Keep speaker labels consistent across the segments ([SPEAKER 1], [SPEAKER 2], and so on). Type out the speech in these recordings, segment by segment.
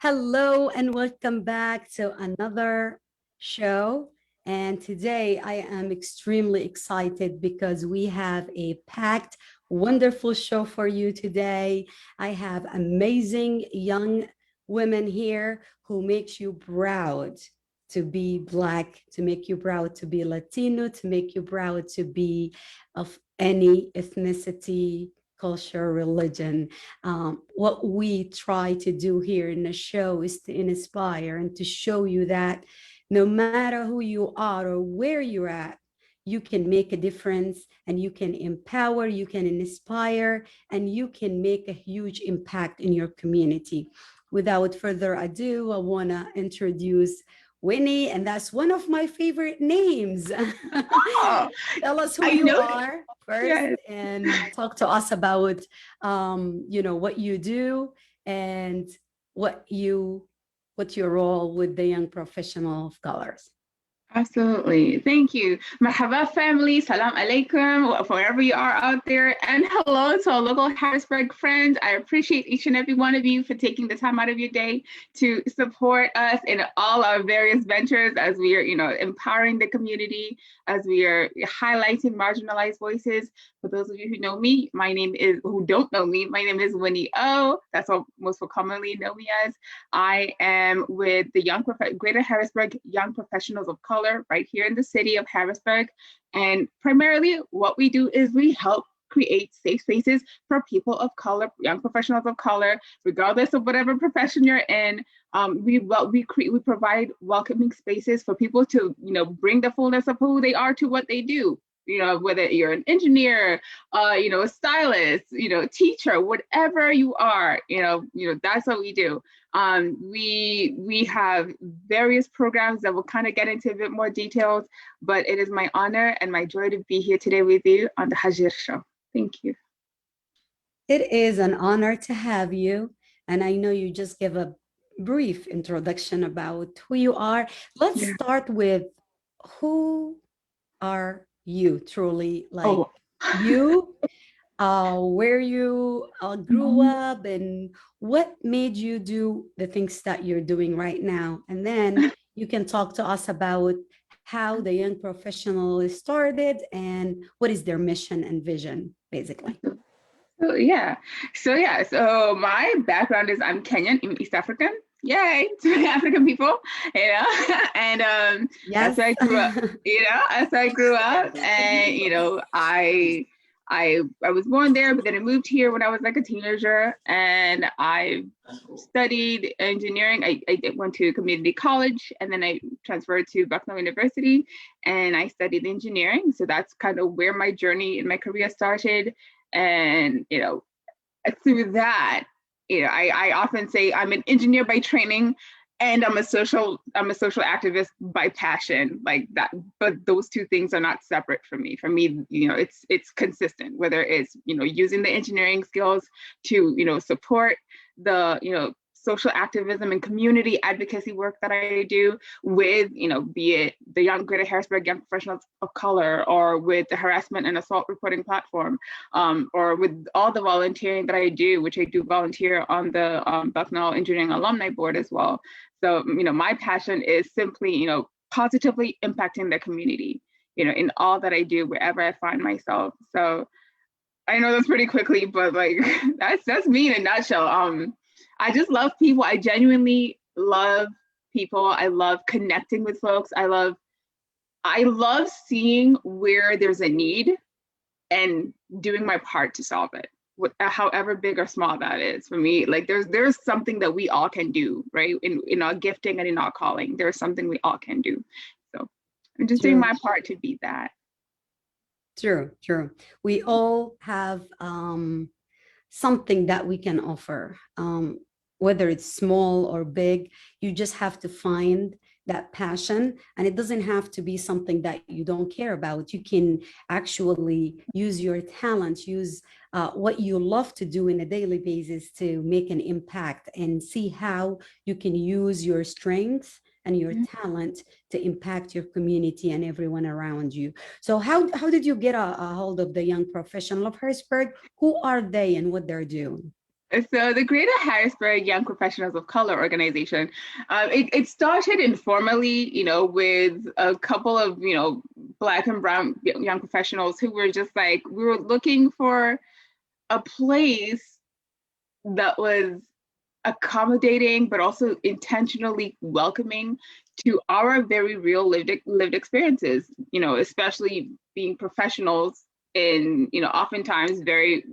[SPEAKER 1] Hello and welcome back to another show. And today I am extremely excited because we have a packed, wonderful show for you today. I have amazing young women here who makes you proud to be Black, to make you proud to be Latino, to make you proud to be of any ethnicity, culture, religion. What we try to do here in the show is to inspire and to show you that no matter who you are or where you're at, you can make a difference and you can empower, you can inspire, and you can make a huge impact in your community. Without further ado, I want to introduce Winnie, and that's one of my favorite names.
[SPEAKER 2] Oh,
[SPEAKER 1] Tell us who
[SPEAKER 2] I
[SPEAKER 1] you
[SPEAKER 2] know.
[SPEAKER 1] are first
[SPEAKER 2] Yes.
[SPEAKER 1] and talk to us about what you do and what you what's your role with the young professional of colors.
[SPEAKER 2] Absolutely. Thank you. Marhaba family. Salam alaikum, wherever you are out there. And hello to our local Harrisburg friends. I appreciate each and every one of you for taking the time out of your day to support us in all our various ventures as we are, empowering the community, as we are highlighting marginalized voices. For those of you who know me, who don't know me, my name is Winnie O. That's what most will commonly know me as. I am with the Greater Harrisburg Young Professionals of Color right here in the city of Harrisburg. And primarily what we do is we help create safe spaces for people of color, young professionals of color, regardless of whatever profession you're in. We provide welcoming spaces for people to, bring the fullness of who they are to what they do. Whether you're an engineer, a stylist, teacher, whatever you are, that's what we do. We have various programs that we'll kind of get into a bit more details, but it is my honor and my joy to be here today with you on the Hagir show. Thank you.
[SPEAKER 1] It is an honor to have you. And I know you just give a brief introduction about who you are. Let's
[SPEAKER 2] Yeah.
[SPEAKER 1] start with who are you truly, like
[SPEAKER 2] Oh.
[SPEAKER 1] you, where you grew
[SPEAKER 2] Mhm.
[SPEAKER 1] up and what made you do the things that you're doing right now. And then you can talk to us about how the young professional is started and what is their mission and vision, basically.
[SPEAKER 2] So my background is I'm Kenyan, I'm East African. Yay, to African people, and that's
[SPEAKER 1] Yes.
[SPEAKER 2] where I grew up. That's where I grew up, and I was born there, but then I moved here when I was like a teenager, and I studied engineering. I went to community college, and then I transferred to Bucknell University, and I studied engineering. So that's kind of where my journey in my career started. And through that, I often say I'm an engineer by training and I'm a social activist by passion, like that. But those two things are not separate from me. For me, it's consistent, whether it's using the engineering skills to support the social activism and community advocacy work that I do with, be it the Greater Harrisburg Young Professionals of Color, or with the Harassment and Assault Reporting Platform, or with all the volunteering that I do, which I do volunteer on the Bucknell Engineering Alumni Board as well. So, my passion is simply, positively impacting the community, in all that I do, wherever I find myself. So I know that's pretty quickly, but like that's me in a nutshell. I just love people. I genuinely love people. I love connecting with folks. I love seeing where there's a need and doing my part to solve it, however big or small that is. For me, like there's something that we all can do, right? In our gifting and in our calling, there's something we all can do. So I'm just doing
[SPEAKER 1] True.
[SPEAKER 2] my part to be that.
[SPEAKER 1] True, true. We all have something that we can offer, whether it's small or big. You just have to find that passion, and it doesn't have to be something that you don't care about. You can actually use your talents, use what you love to do in a daily basis to make an impact and see how you can use your strength and your talent to impact your community and everyone around you. So how did you get a hold of the young professional of Harrisburg? Who are they and what they're doing?
[SPEAKER 2] So the Greater Harrisburg Young Professionals of Color organization, it started informally, with a couple of, Black and brown young professionals who were just like, we were looking for a place that was accommodating, but also intentionally welcoming to our very real lived experiences, especially being professionals in, oftentimes very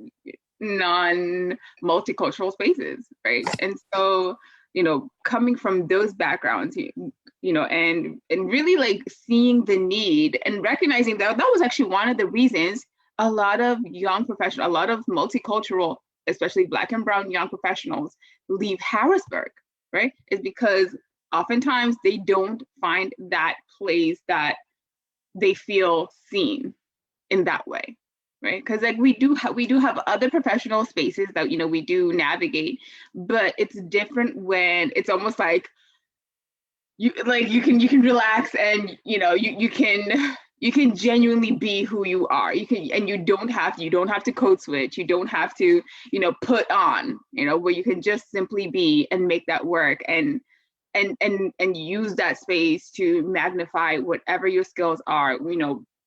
[SPEAKER 2] non-multicultural spaces, right? And so, coming from those backgrounds, and really like seeing the need and recognizing that was actually one of the reasons a lot of young professionals, a lot of multicultural, especially Black and brown young professionals leave Harrisburg, right? Is because oftentimes they don't find that place that they feel seen in that way, right? Because like we do have other professional spaces that we do navigate, but it's different when it's almost like you can relax and you can genuinely be who you are. You don't have to code switch. You don't have to put on, where you can just simply be and make that work and use that space to magnify whatever your skills are.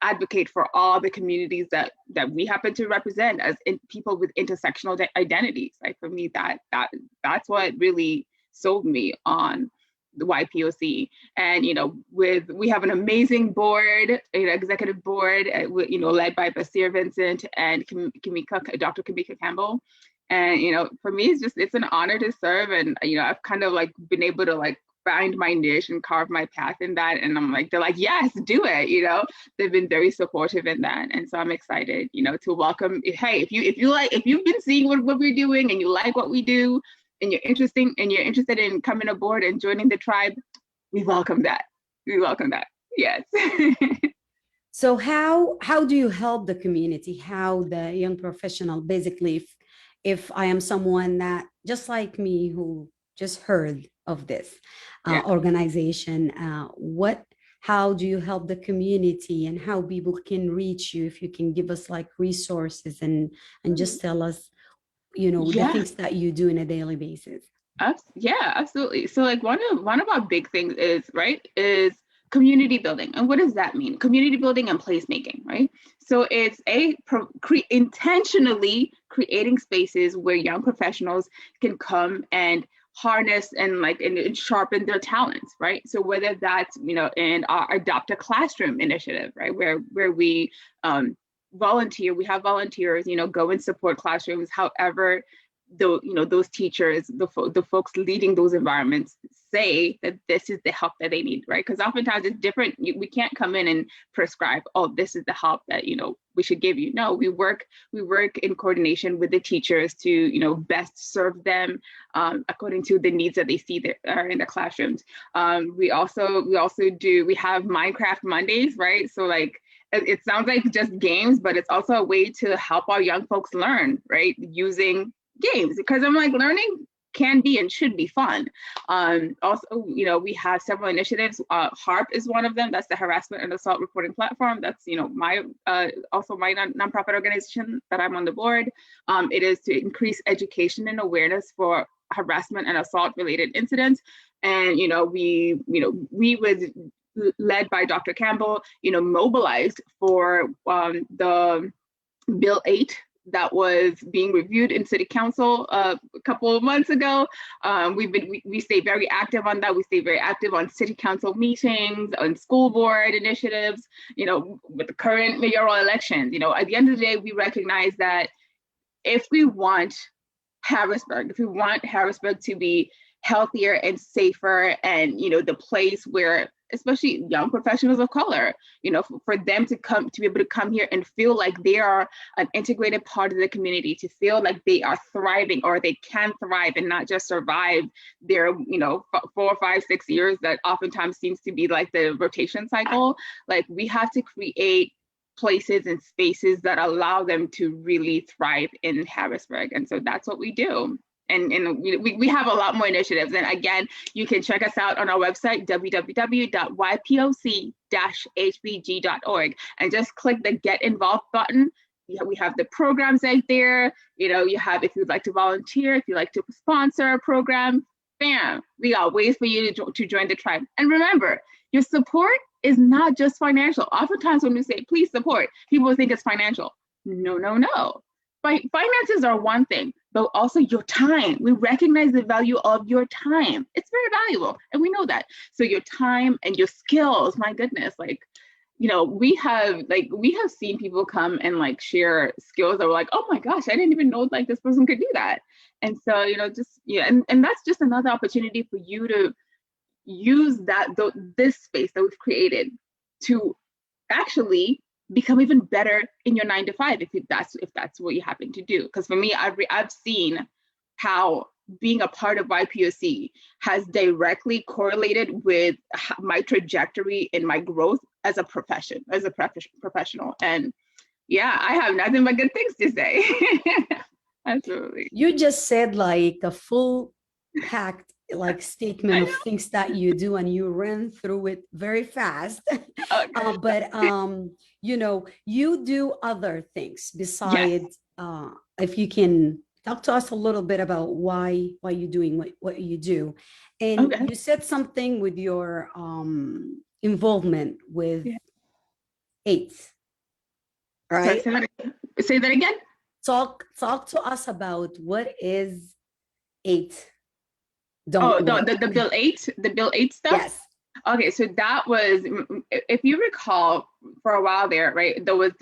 [SPEAKER 2] Advocate for all the communities that we happen to represent as people with intersectional identities. Like for me, that's what really sold me on the YPOC. And we have an amazing board, executive board, led by Basir Vincent and Dr. Kamika Campbell. And for me, it's an honor to serve. And I've kind of like been able to like find my niche and carve my path in that. And they're like, yes, do it. They've been very supportive in that. And so I'm excited, to welcome. Hey, if you've been seeing what we're doing and you like what we do, and you're interested in coming aboard and joining the tribe, we welcome that. Yes.
[SPEAKER 1] So how do you help the community? How the young professional, basically, if I am someone that just like me who just heard of this organization, how do you help the community and how people can reach you? If you can give us like resources and just tell us, the things that you do on a daily basis.
[SPEAKER 2] Yeah, absolutely. So like one of our big things is community building. And what does that mean? Community building and placemaking, right? So it's intentionally creating spaces where young professionals can come and harness and sharpen their talents, right? So whether that's, in our Adopt a Classroom initiative, right? Where we volunteer, we have volunteers, go and support classrooms. However, those teachers, the folks leading those environments say that this is the help that they need, right? Because oftentimes it's different. We can't come in and prescribe, oh, this is the help that, we should give you. No, we work in coordination with the teachers to, best serve them according to the needs that they see that are in the classrooms. We also have Minecraft Mondays, right? So like, it sounds like just games, but it's also a way to help our young folks learn, right? Using games, because I'm like, learning can be and should be fun. Also, we have several initiatives. HARP is one of them. That's the Harassment and Assault Reporting Platform. That's, my nonprofit organization that I'm on the board. It is to increase education and awareness for harassment and assault related incidents. And, we was led by Dr. Campbell, mobilized for the Bill 8 that was being reviewed in City Council a couple of months ago. We stay very active on that. We stay very active on City Council meetings, on school board initiatives, with the current mayoral elections. At the end of the day, we recognize that if we want Harrisburg to be healthier and safer and, the place where, especially young professionals of color, for them to be able to come here and feel like they are an integrated part of the community, to feel like they are thriving or they can thrive and not just survive their, 4, 5, 6 years that oftentimes seems to be like the rotation cycle. Like we have to create places and spaces that allow them to really thrive in Harrisburg. And so that's what we do. And we have a lot more initiatives. And again, you can check us out on our website, www.ypoc-hbg.org, and just click the Get Involved button we have the programs out there. You have, if you'd like to volunteer, if you'd like to sponsor a program, bam, we got ways for you to join the tribe. And remember, your support is not just financial. Oftentimes when we say, please support, people think it's financial. No, no, no. Finances are one thing, but also your time. We recognize the value of your time. It's very valuable, and we know that. So your time and your skills, my goodness, we have seen people come and share skills that were like, oh my gosh, I didn't even know this person could do that. And so, and that's just another opportunity for you to use this space that we've created to actually become even better in your 9 to 5, if that's what you happen to do. Because for me, I've seen how being a part of YPOC has directly correlated with my trajectory in my growth as a professional. And yeah, I have nothing but good things to say. Absolutely.
[SPEAKER 1] You just said a full packed statement of things that you do, and you ran through it very fast. Okay. But you do other things besides. Yes. If you can talk to us a little bit about why you're doing what you do. And okay. You said something with your involvement with AIDS, right?
[SPEAKER 2] Say that again.
[SPEAKER 1] Talk to us about what is AIDS.
[SPEAKER 2] The Bill 8, the Bill 8 stuff?
[SPEAKER 1] Yes.
[SPEAKER 2] Okay, so that was, if you recall, for a while there, right, there was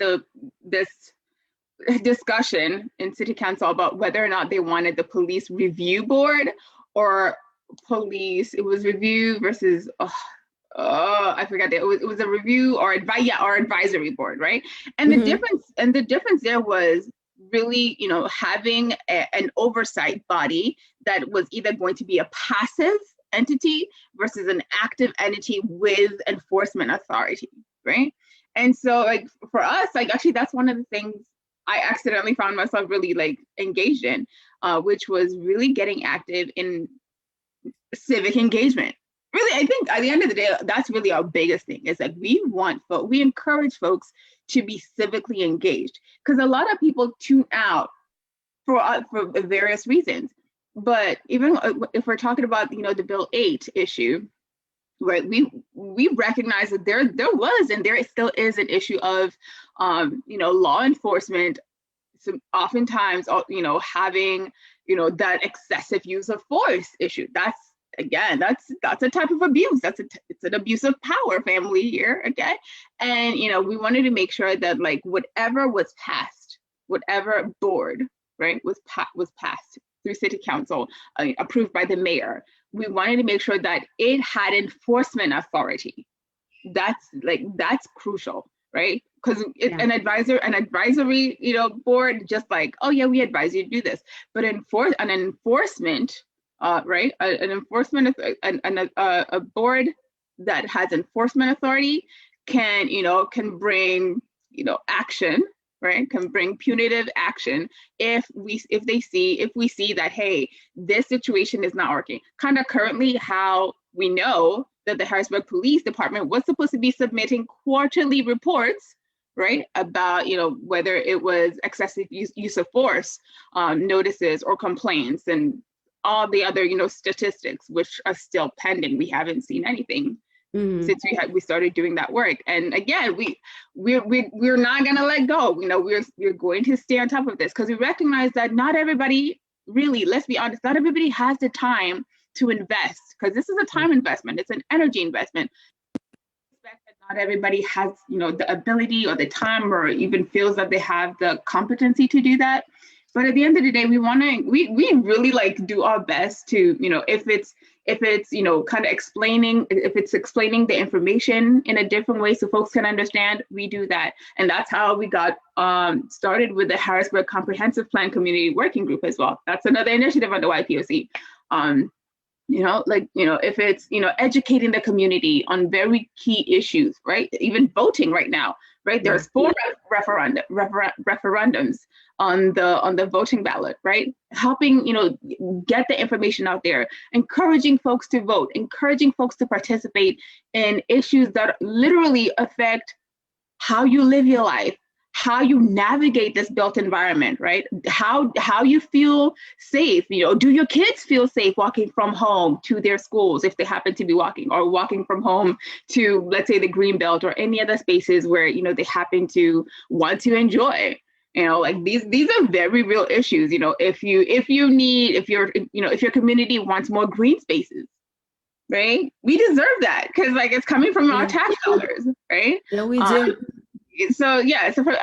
[SPEAKER 2] this discussion in City Council about whether or not they wanted the police review board or it was review versus, I forgot that. It was a review or advisory board, right? And the difference there was really, having an oversight body that was either going to be a passive entity versus an active entity with enforcement authority, right? And so for us, actually that's one of the things I accidentally found myself really engaged in, which was really getting active in civic engagement. Really, I think at the end of the day, that's really our biggest thing is we encourage folks to be civically engaged, because a lot of people tune out for various reasons. But even if we're talking about, the Bill 8 issue, right, we recognize that there was and there still is an issue of, law enforcement, oftentimes, having, that excessive use of force issue. That's a type of abuse. It's an abuse of power family here, okay? And, we wanted to make sure that whatever was passed, whatever board, right, was passed through City Council, approved by the mayor, we wanted to make sure that it had enforcement authority. That's crucial, right? Because an advisory, board, just oh yeah, we advise you to do this, but an enforcement, right? An enforcement, a board that has enforcement authority can bring, action, right? Can bring punitive action if we see that, hey, this situation is not working. Kind of currently how we know that the Harrisburg Police Department was supposed to be submitting quarterly reports, right, about whether it was excessive use of force notices or complaints, and all the other statistics, which are still pending. We haven't seen anything since we started doing that work. And again, we're not gonna let go. We're going to stay on top of this, because we recognize that not everybody, really, let's be honest, not everybody has the time to invest, because this is a time investment. It's an energy investment. Not everybody has, the ability or the time, or even feels that they have the competency to do that. But at the end of the day, we really do our best to, if it's kind of explaining the information in a different way so folks can understand, we do that. And that's how we got started with the Harrisburg Comprehensive Plan Community Working Group as well. That's another initiative under YPOC. If it's, educating the community on very key issues, right? Even voting right now, right? There's 4 referendums on the voting ballot, right? Helping, get the information out there, encouraging folks to vote, encouraging folks to participate in issues that literally affect how you live your life, how you navigate this built environment, right? How you feel safe. Do your kids feel safe walking from home to their schools if they happen to be walking, or walking from home to, let's say, the green belt or any other spaces where they happen to want to enjoy. Like these are very real issues. If your community wants more green spaces, right? We deserve that, because like it's coming from our tax dollars, right?
[SPEAKER 1] Yeah, we do.
[SPEAKER 2] So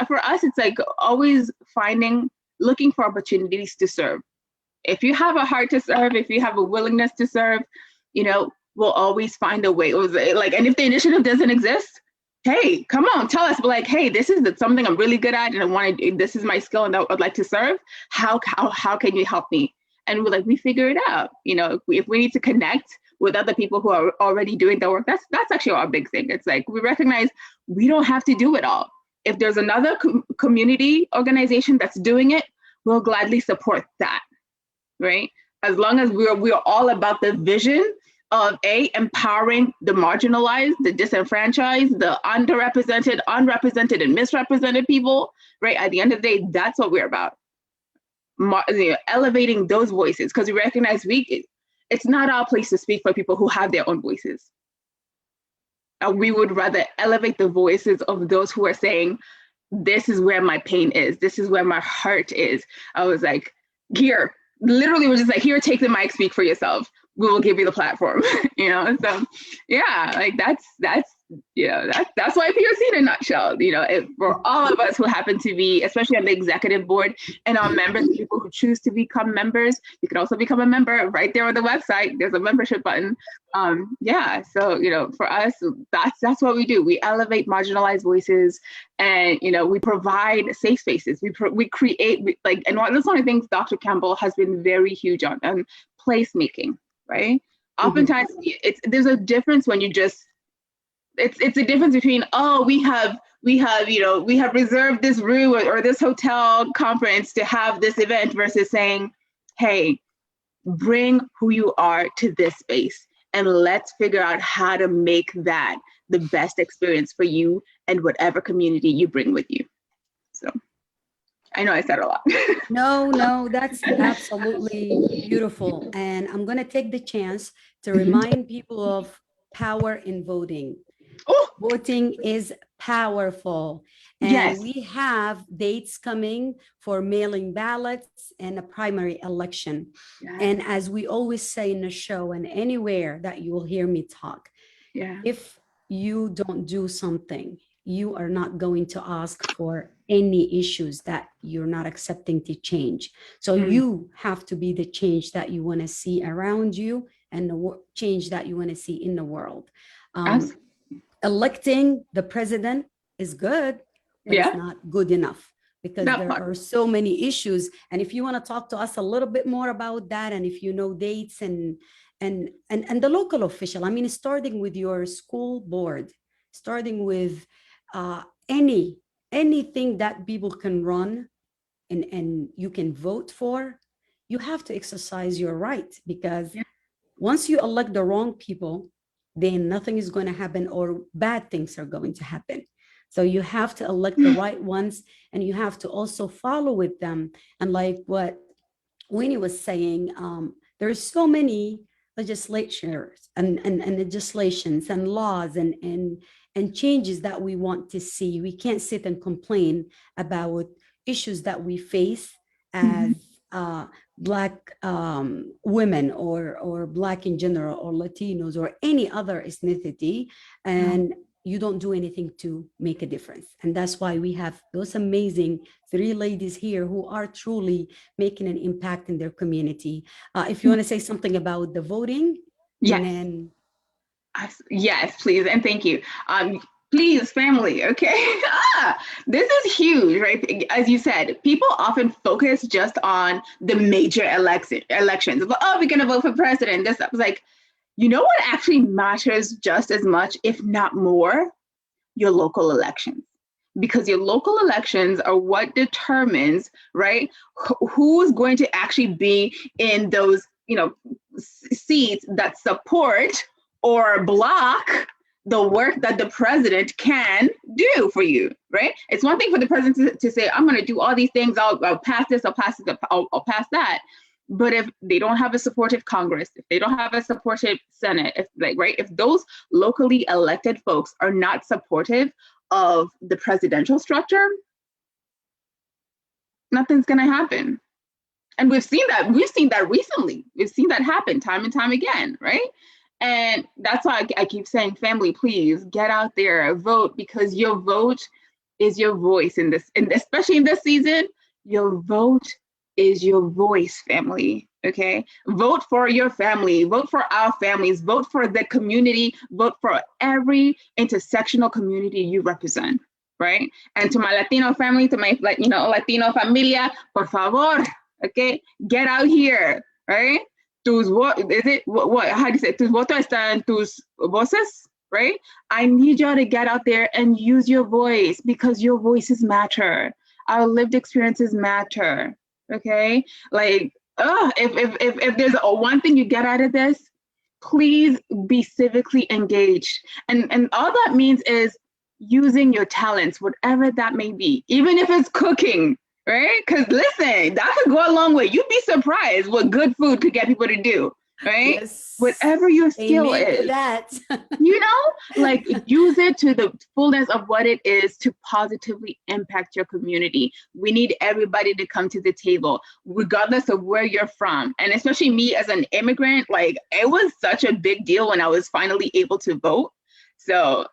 [SPEAKER 2] for us, it's like always looking for opportunities to serve. If you have a heart to serve, if you have a willingness to serve, we'll always find a way. And if the initiative doesn't exist, hey, come on, tell us. But like, hey, this is something I'm really good at, and I want to. This is my skill, and I'd like to serve. How can you help me? And we figure it out. If we need to connect with other people who are already doing the work, that's actually our big thing. It's like we recognize we don't have to do it all. If there's another community organization that's doing it, we'll gladly support that, right? As long as we're all about the vision of empowering the marginalized, the disenfranchised, the underrepresented, unrepresented, and misrepresented people, right? At the end of the day, that's what we're about. Elevating those voices, because we recognize it's not our place to speak for people who have their own voices. We would rather elevate the voices of those who are saying, this is where my pain is. This is where my heart is. I was like, here, literally we're just like, here, take the mic, speak for yourself. We will give you the platform, So yeah, like that's why POC in a nutshell, for all of us who happen to be, especially on the executive board, and our members, people who choose to become members, you can also become a member right there on the website. There's a membership button. So, for us, that's what we do. We elevate marginalized voices, and, we provide safe spaces. We create, and that's one of the things Dr. Campbell has been very huge on placemaking, right? Oftentimes there's a difference when you just, it's a difference between, we have reserved this room or this hotel conference to have this event, versus saying, hey, bring who you are to this space, and let's figure out how to make that the best experience for you and whatever community you bring with you. So I know I said a lot.
[SPEAKER 1] No, that's absolutely beautiful. And I'm going to take the chance to remind people of power in voting. Voting is powerful. And
[SPEAKER 2] yes,
[SPEAKER 1] we have dates coming for mailing ballots and a primary election. Yes. And as we always say in the show and anywhere that you will hear me talk, if you don't do something, you are not going to ask for any issues that you're not accepting to change. So you have to be the change that you want to see around you, and the change that you want to see in the world. Electing the president is good, but it's not good enough, because there are so many issues. And if you want to talk to us a little bit more about that, and if you know dates and the local official, I mean, starting with your school board, starting with anything that people can run and you can vote for, you have to exercise your right, because once you elect the wrong people, then nothing is going to happen, or bad things are going to happen. So you have to elect the right ones, and you have to also follow with them. And like what Winnie was saying, there's so many legislatures and legislations and laws and changes that we want to see. We can't sit and complain about issues that we face as Black women, or Black in general, or Latinos, or any other ethnicity, and you don't do anything to make a difference. And that's why we have those amazing 3 ladies here who are truly making an impact in their community. If you want to say something about the voting, then
[SPEAKER 2] yes, please, and thank you. Please, family, okay? This is huge, right? As you said, people often focus just on the major elections. We're gonna vote for president. This was like, you know what actually matters just as much, if not more? Your local elections. Because your local elections are what determines, right, who's going to actually be in those, seats that support or block the work that the president can do for you, right? It's one thing for the president to say, I'm going to do all these things, I'll pass this, I'll pass this, I'll pass that. But if they don't have a supportive Congress, if they don't have a supportive Senate, if those locally elected folks are not supportive of the presidential structure, nothing's going to happen. And we've seen that recently. We've seen that happen time and time again, right? And that's why I keep saying, family, please get out there, vote, because your vote is your voice in this, and especially in this season, your vote is your voice, family. Okay, vote for your family, vote for our families, vote for the community, vote for every intersectional community you represent, right? And to my Latino family, to my Latino familia, por favor, okay, get out here, right? How do you say? Tus votos están tus voces, right? I need y'all to get out there and use your voice, because your voices matter. Our lived experiences matter, okay? Like, if there's one thing you get out of this, please be civically engaged. And all that means is using your talents, whatever that may be, even if it's cooking, right? Because listen, that could go a long way. You'd be surprised what good food could get people to do, right?
[SPEAKER 1] Yes.
[SPEAKER 2] Whatever your skill
[SPEAKER 1] Amen to
[SPEAKER 2] is,
[SPEAKER 1] that.
[SPEAKER 2] like use it to the fullness of what it is to positively impact your community. We need everybody to come to the table, regardless of where you're from. And especially me as an immigrant, like, it was such a big deal when I was finally able to vote. So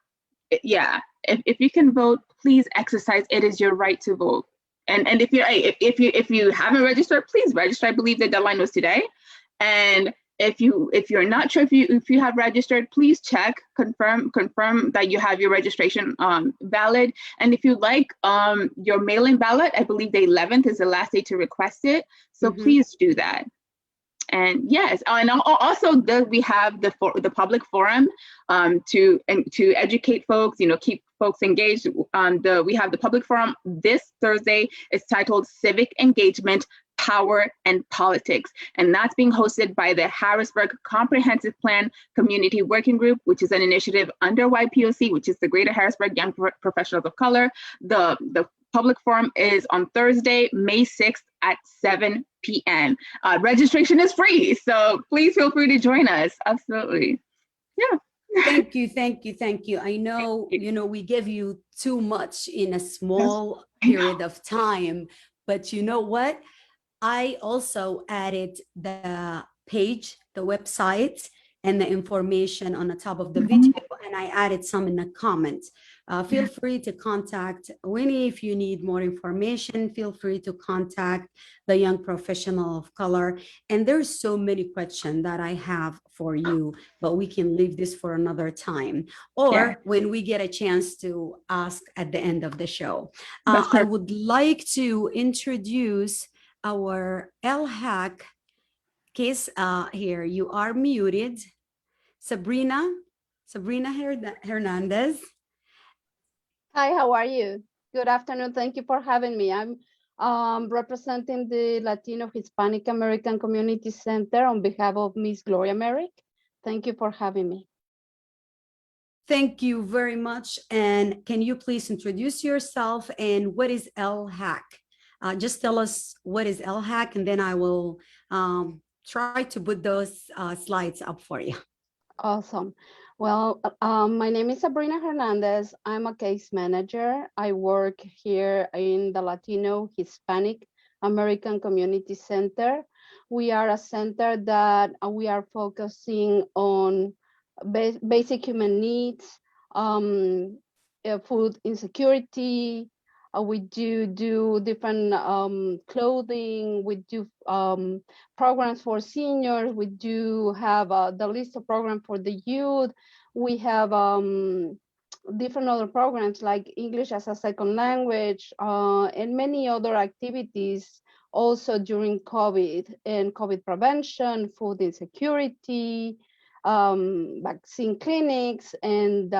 [SPEAKER 2] yeah, if you can vote, please exercise. It is your right to vote. And if you haven't registered, please register. I believe the deadline was today. And if you're not sure if you have registered, please check, confirm that you have your registration valid. And if you like your mail-in ballot, I believe the 11th is the last day to request it. So please do that. And yes, and also we have the public forum to educate folks, keep folks engaged. We have the public forum this Thursday. It's titled Civic Engagement, Power and Politics. And that's being hosted by the Harrisburg Comprehensive Plan Community Working Group, which is an initiative under YPOC, which is the Greater Harrisburg Young Professionals of Color. The public forum is on Thursday, May 6th at 7 p.m. Registration is free, so please feel free to join us. Absolutely. Yeah.
[SPEAKER 1] Thank you. I know, we give you too much in a small period of time, but you know what? I also added the page, the website, and the information on the top of the video, and I added some in the comments. Feel free to contact Winnie if you need more information. Feel free to contact the young professional of color. And there's so many questions that I have for you, but we can leave this for another time, or when we get a chance to ask at the end of the show. I would like to introduce our LHACC case here. You are muted. Sabrina Hernandez.
[SPEAKER 3] Hi, how are you? Good afternoon. Thank you for having me. I'm representing the Latino Hispanic American Community Center on behalf of Miss Gloria Merrick. Thank you for having me.
[SPEAKER 1] Thank you very much. And can you please introduce yourself and what is LHACC? Just tell us what is LHACC, and then I will try to put those slides up for you.
[SPEAKER 3] Awesome. Well, my name is Sabrina Hernandez. I'm a case manager. I work here in the Latino Hispanic American Community Center. We are a center that we are focusing on basic human needs, food insecurity. We do different clothing. We do programs for seniors. We do have the list of programs for the youth. We have different other programs like English as a second language and many other activities also during COVID, and COVID prevention, food insecurity, vaccine clinics, and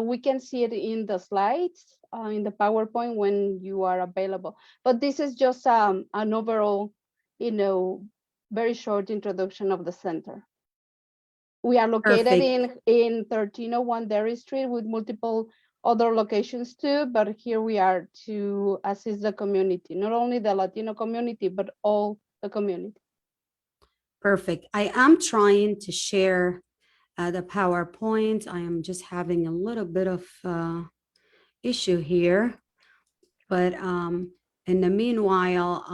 [SPEAKER 3] we can see it in the slides in the PowerPoint when you are available. But this is just an overall, very short introduction of the center. We are located
[SPEAKER 1] Perfect.
[SPEAKER 3] in 1301 Derry Street with multiple other locations too, but here we are to assist the community, not only the Latino community, but all the community.
[SPEAKER 1] Perfect. I am trying to share the PowerPoint. I am just having a little bit of issue here, but in the meanwhile,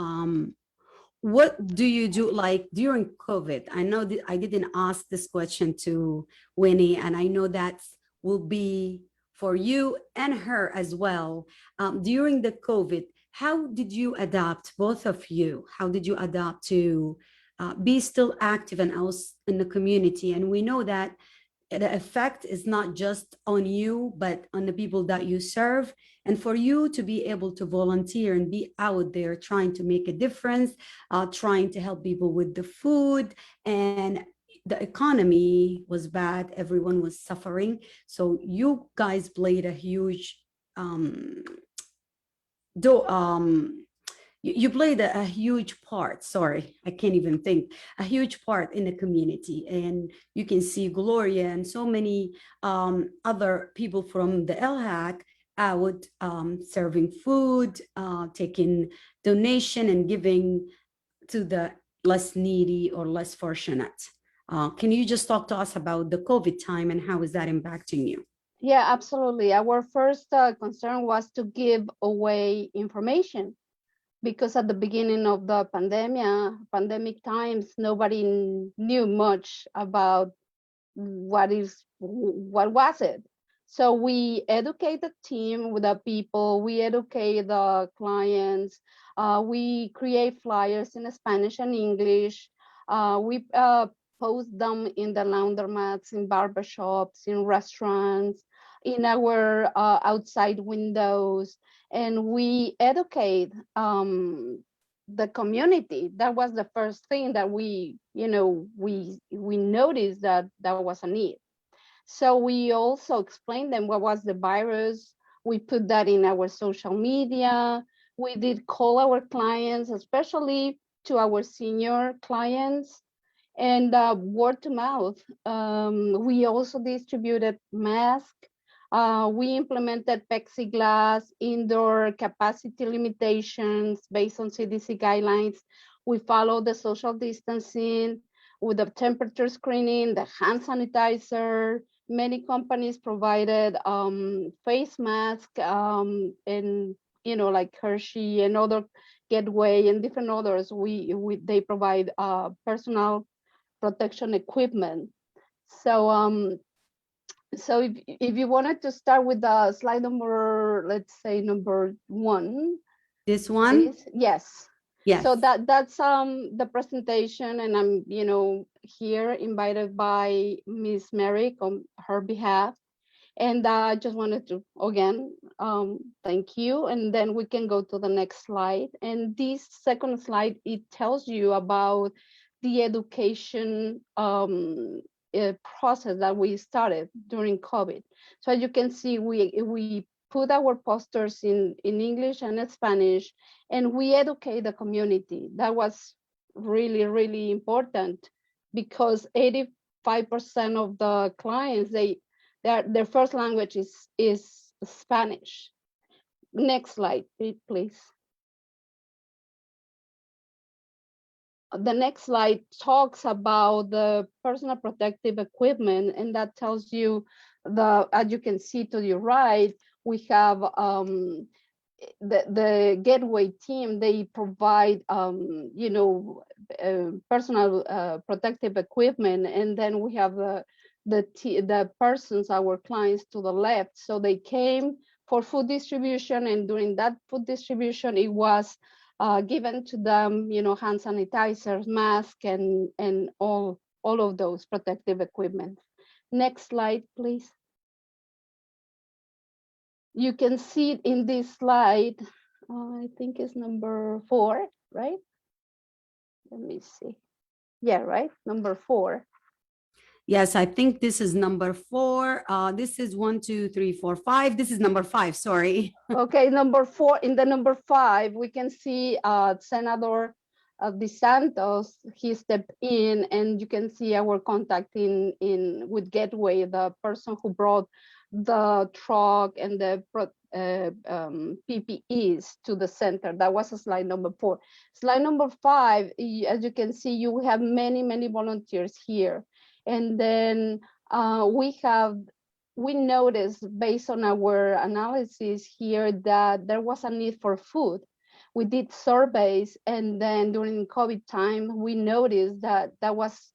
[SPEAKER 1] what do you do like during COVID? I know that I didn't ask this question to Winnie, and I know that will be for you and her as well. During the COVID, how did you adapt, both of you? How did you adapt to be still active and else in the community? And we know that the effect is not just on you, but on the people that you serve. And for you to be able to volunteer and be out there trying to make a difference, trying to help people with the food, and the economy was bad, everyone was suffering. So you guys played a huge you played a huge part. Sorry, I can't even think. A huge part in the community. And you can see Gloria and so many other people from the LHACC out serving food, taking donation and giving to the less needy or less fortunate. Can you just talk to us about the COVID time and how is that impacting you?
[SPEAKER 3] Yeah, absolutely. Our first concern was to give away information, because at the beginning of the pandemic times, nobody knew much about what was it. So we educate the team with the people, we educate the clients, we create flyers in Spanish and English, we post them in the laundromats, in barbershops, in restaurants, in our outside windows, and we educate the community. That was the first thing that we noticed that that was a need. So we also explained them what was the virus. We put that in our social media. We did call our clients, especially to our senior clients, and word to mouth. We also distributed masks. We implemented plexiglass, indoor capacity limitations based on CDC guidelines. We followed the social distancing with the temperature screening, the hand sanitizer. Many companies provided face masks, and like Hershey and other Gateway and different others. They provide personal protection equipment. So so if you wanted to start with the slide number, let's say number 1.
[SPEAKER 1] This one?
[SPEAKER 3] Please. Yes.
[SPEAKER 1] Yes.
[SPEAKER 3] So that's the presentation, and I'm here invited by Miss Merrick on her behalf, and I just wanted to again thank you, and then we can go to the next slide. And this second slide, it tells you about the education process that we started during COVID. So as you can see, we put our posters in English and in Spanish, and we educate the community. That was really, really important, because 85% of the clients, their first language is Spanish. Next slide, please. The next slide talks about the personal protective equipment, and that tells you as you can see to your right, we have the Gateway team. They provide personal protective equipment, and then we have the persons, our clients, to the left. So they came for food distribution, and during that food distribution, it was given to them, hand sanitizers, masks, and all of those protective equipment. Next slide, please. You can see in this slide, I think it's number 4, right? Let me see. Yeah, right, number 4.
[SPEAKER 1] Yes, I think this is number 4. This is 1, 2, 3, 4, 5. This is number 5. Sorry.
[SPEAKER 3] Okay, number 4. In the number 5, we can see Senator DeSantos, he stepped in, and you can see our contact in with Gateway, the person who brought the truck and the PPEs to the center. That was slide number 4. Slide number 5, as you can see, you have many volunteers here. And then we noticed based on our analysis here that there was a need for food. We did surveys, and then during COVID time, we noticed that that was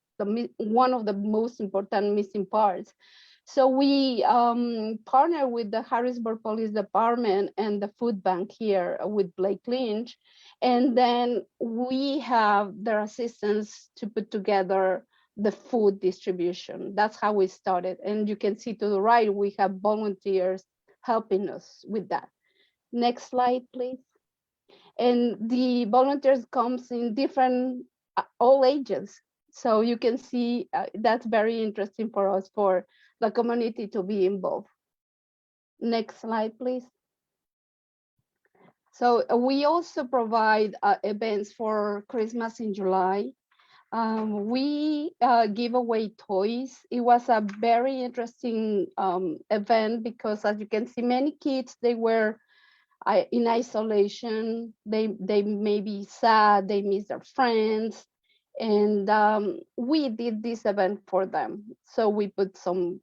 [SPEAKER 3] one of the most important missing parts. So we partnered with the Harrisburg Police Department and the food bank here with Blake Lynch. And then we have their assistance to put together the food distribution. That's how we started. And you can see to the right, we have volunteers helping us with that. Next slide, please. And the volunteers comes in different, all ages. So you can see that's very interesting for us, for the community to be involved. Next slide, please. So we also provide events for Christmas in July. We give away toys. It was a very interesting event because, as you can see, many kids, they were in isolation. They may be sad, they miss their friends. And we did this event for them. So we put some,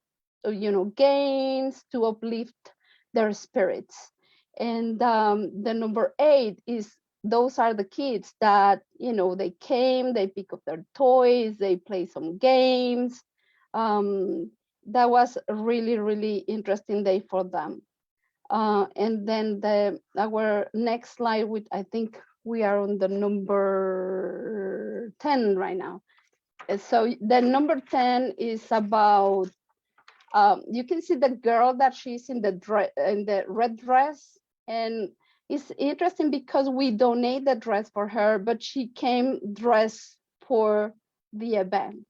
[SPEAKER 3] games to uplift their spirits. And the number 8 is, those are the kids that, they came, they pick up their toys, they play some games. That was a really interesting day for them. And then our next slide, which I think we are on the number 10 right now. So the number 10 is about, you can see the girl that she's in the red dress, and it's interesting because we donate the dress for her, but she came dressed for the event.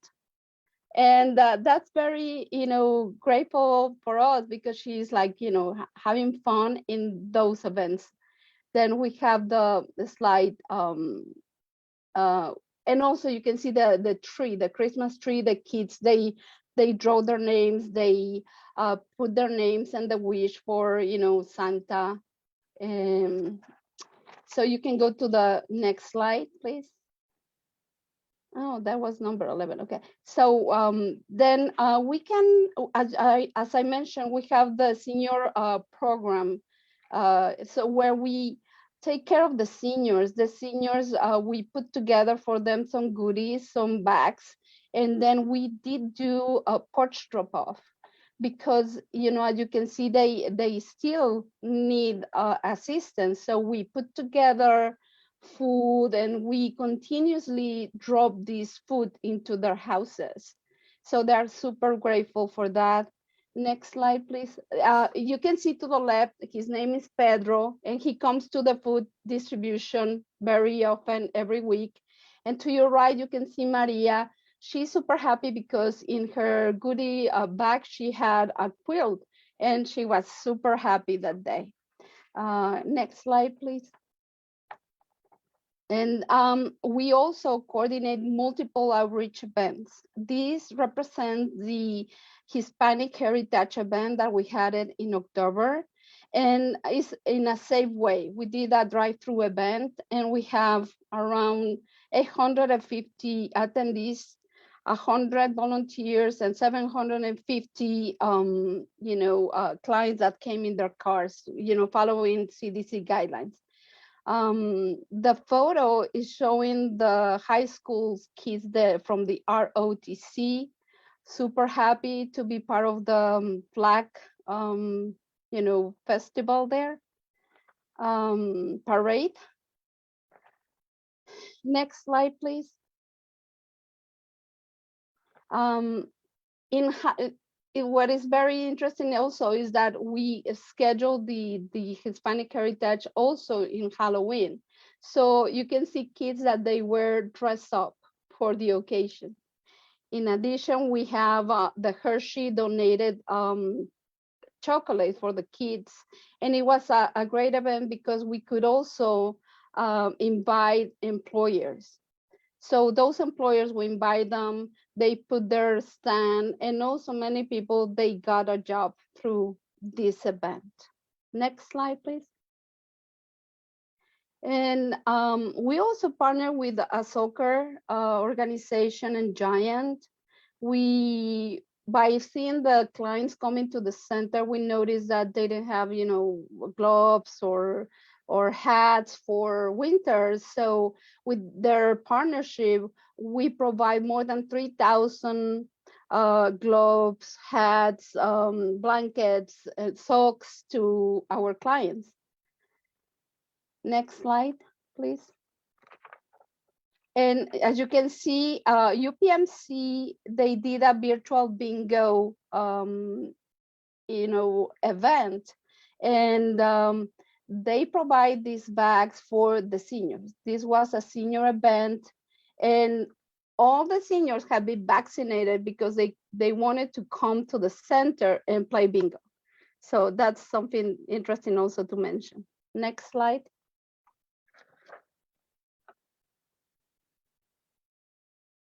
[SPEAKER 3] And that's very, grateful for us, because she's like, having fun in those events. Then we have the slide, and also you can see the tree, the Christmas tree. The kids, they draw their names, they put their names and the wish for, Santa. So you can go to the next slide, please. Oh, that was number 11. Okay. So then we can, as I mentioned, we have the senior program. So where we take care of the seniors. The seniors, we put together for them some goodies, some bags, and then we did do a porch drop-off, because, as you can see, they still need assistance. So we put together food, and we continuously drop this food into their houses. So they're super grateful for that. Next slide, please. You can see to the left, his name is Pedro, and he comes to the food distribution very often, every week. And to your right, you can see Maria. She's super happy because in her goodie bag, she had a quilt, and she was super happy that day. Next slide, please. And we also coordinate multiple outreach events. These represent the Hispanic Heritage event that we had it in October, and it's in a safe way. We did a drive-through event, and we have around 850 attendees, 100 volunteers, and 750 clients that came in their cars, following CDC guidelines. The photo is showing the high school kids there from the ROTC, super happy to be part of the flag, festival there, parade. Next slide, please. What is very interesting also is that we scheduled the Hispanic Heritage also in Halloween. So you can see kids that they were dressed up for the occasion. In addition, we have the Hershey donated chocolate for the kids. And it was a great event because we could also invite employers. So those employers, we invite them, they put their stand, and also many people, they got a job through this event. Next slide, please. And we also partner with a soccer organization and Giant. We, by seeing the clients coming to the center, we noticed that they didn't have, gloves or hats for winter. So with their partnership, we provide more than 3,000 gloves, hats, blankets, socks to our clients. Next slide, please. And as you can see, UPMC, they did a virtual bingo, event, and they provide these bags for the seniors. This was a senior event, and all the seniors have been vaccinated because they wanted to come to the center and play bingo. So that's something interesting also to mention. Next slide.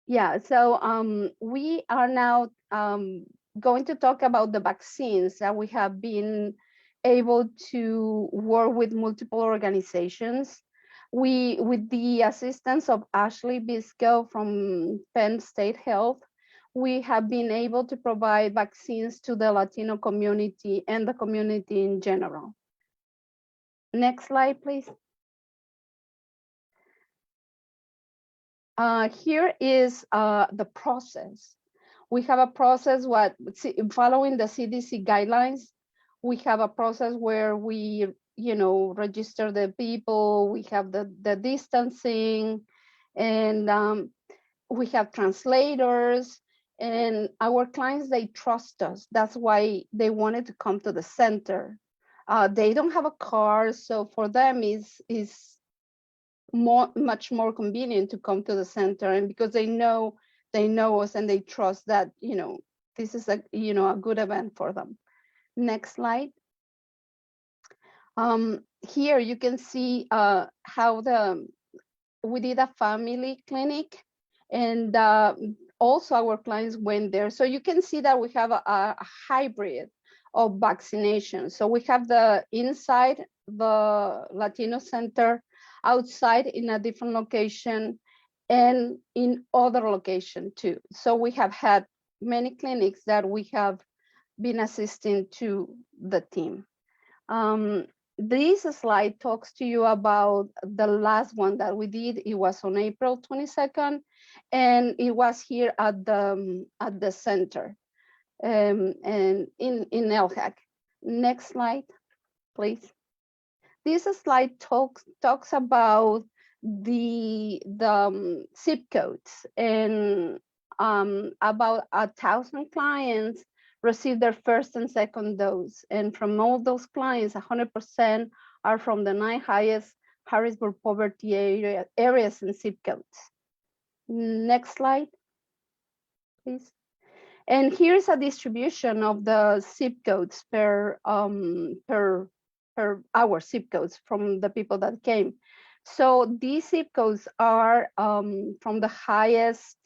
[SPEAKER 3] Yeah, so we are now going to talk about the vaccines that we have been able to work with multiple organizations. With the assistance of Ashley Bisco from Penn State Health, we have been able to provide vaccines to the Latino community and the community in general. Next slide, please. Here is the process. We have a process following the CDC guidelines. We have a process where we, register the people. We have the distancing, and we have translators. And our clients, they trust us. That's why they wanted to come to the center. They don't have a car, so for them is much more convenient to come to the center, and because they know us and they trust that this is a good event for them. Next slide. Here you can see how we did a family clinic, and also our clients went there. So you can see that we have a hybrid of vaccination. So we have the inside the Latino Center, outside in a different location, and in other location too. So we have had many clinics that we have been assisting to the team. This slide talks to you about the last one that we did. It was on April 22nd, and it was here at the center and in LHACC. Next slide, please. This slide talks about the zip codes, and about 1,000 clients received their first and second dose. And from all those clients, 100% are from the 9 highest Harrisburg poverty areas and zip codes. Next slide, please. And here's a distribution of the zip codes per our zip codes from the people that came. So these zip codes are from the highest,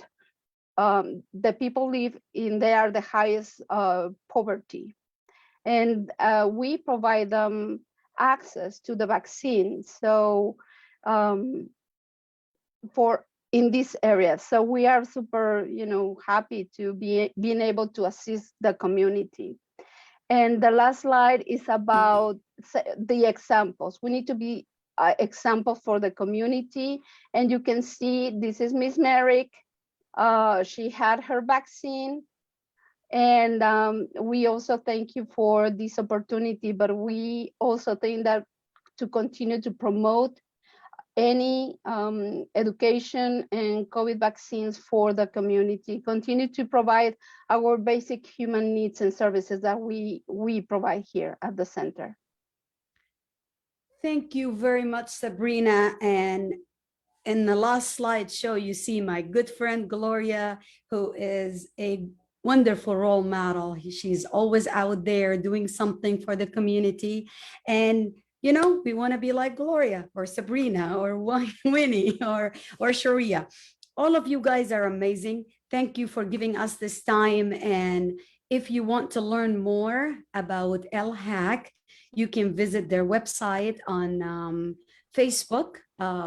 [SPEAKER 3] the people live in, they are the highest poverty. And we provide them access to the vaccine. So in this area. So we are super, happy to being able to assist the community. And the last slide is about the examples. We need to be example for the community. And you can see this is Miss Merrick. She had her vaccine. And we also thank you for this opportunity, but we also think that to continue to promote any education and COVID vaccines for the community, continue to provide our basic human needs and services that we provide here at the center.
[SPEAKER 1] Thank you very much, Sabrina. And in the last slideshow, you see my good friend, Gloria, who is a wonderful role model. She's always out there doing something for the community. And we want to be like Gloria or Sabrina or Winnie or Sharia. All of you guys are amazing. Thank you for giving us this time. And if you want to learn more about LHACC, you can visit their website on Facebook,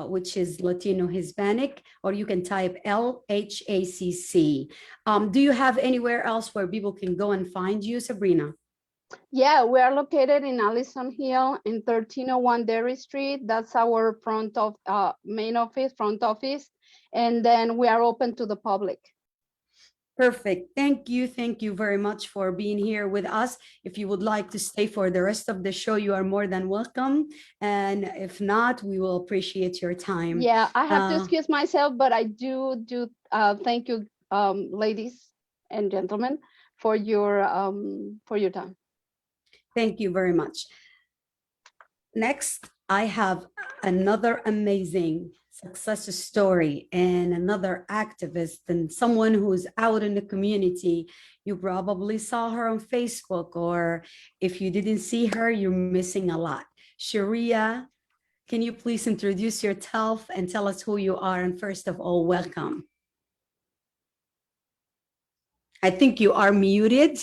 [SPEAKER 1] which is Latino Hispanic, or you can type LHACC. Do you have anywhere else where people can go and find you, Sabrina?
[SPEAKER 3] Yeah, we are located in Allison Hill in 1301 Derry Street. That's our main office, front office. And then we are open to the public.
[SPEAKER 1] Perfect. Thank you. Thank you very much for being here with us. If you would like to stay for the rest of the show, you are more than welcome. And if not, we will appreciate your time.
[SPEAKER 3] Yeah, I have to excuse myself, but I do thank you, ladies and gentlemen, for your time.
[SPEAKER 1] Thank you very much. Next, I have another amazing success story and another activist and someone who's out in the community. You probably saw her on Facebook, or if you didn't see her, you're missing a lot. Sharia, can you please introduce yourself and tell us who you are? And first of all, welcome. I think you are muted.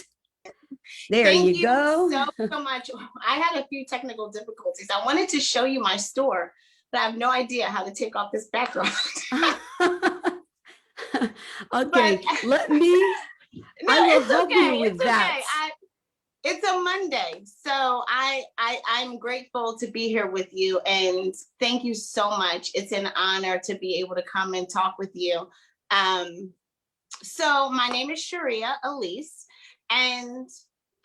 [SPEAKER 1] There you go.
[SPEAKER 4] Thank you so much. I had a few technical difficulties. I wanted to show you my store, but I have no idea how to take off this background.
[SPEAKER 1] Okay, let me, I will help you with that.
[SPEAKER 4] It's a Monday, so I'm grateful to be here with you, and thank you so much. It's an honor to be able to come and talk with you. So my name is Sharia Elise, and